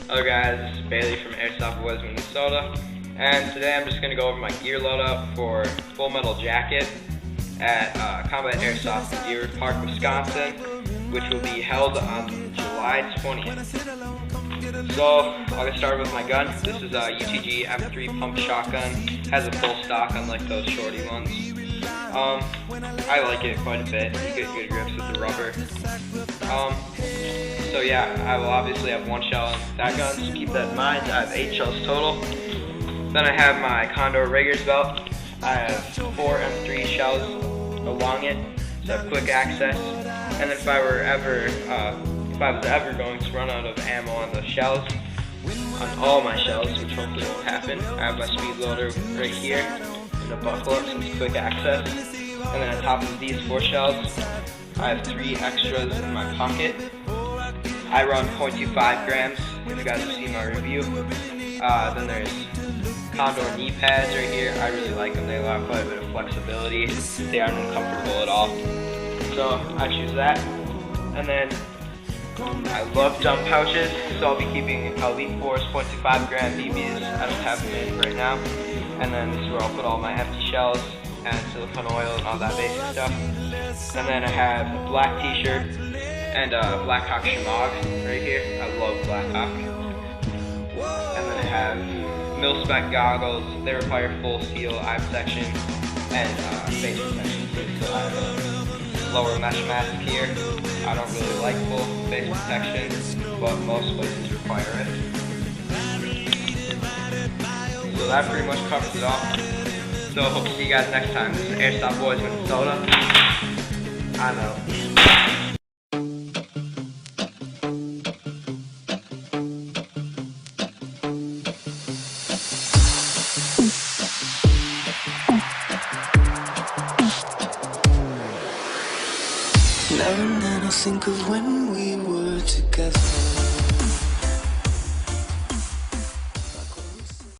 Hello guys, this is Bailey from Airsoft, Minnesota, and today I'm just going to go over my gear loadout for Full Metal Jacket at Combat Airsoft in Deer Park, Wisconsin, which will be held on July 20th. So I'll get started with my gun. This is a UTG M3 pump shotgun. Has a full stock unlike those shorty ones. I like it quite a bit. You get good grips with the rubber. So yeah, I will obviously have one shell in that gun, so keep that in mind. I have 8 shells total. Then I have my Condor Rigger's belt. I have 4 M3 shells along it, so I have quick access. And then if I was ever going to run out of ammo on the shells, on all my shells, which hopefully won't happen, I have my speed loader right here in the buckle up, so it's quick access. And then on top of these 4 shells, I have 3 extras in my pocket. I run 0.25 grams, if you guys have seen my review. Then there's Condor knee pads right here. I really like them. They allow quite a bit of flexibility. They aren't uncomfortable at all. So I choose that. And then I love dump pouches, so I'll be keeping Elite Force 0.25 gram BBs. I don't have them in right now. And then this is where I'll put all my empty shells and silicone oil and all that basic stuff. And then I have a black t-shirt and a Black Hawk Shimog right here. I love Black Hawk. And then I have mil-spec goggles. They require full seal eye protection and face protection too. So I have a lower mesh mask here. I don't really like full face protection, but most places require it. So that pretty much covers it all. So hope to see you guys next time. This is Airsoft Boys, Minnesota. I'm out. Now and then I think of when we were together.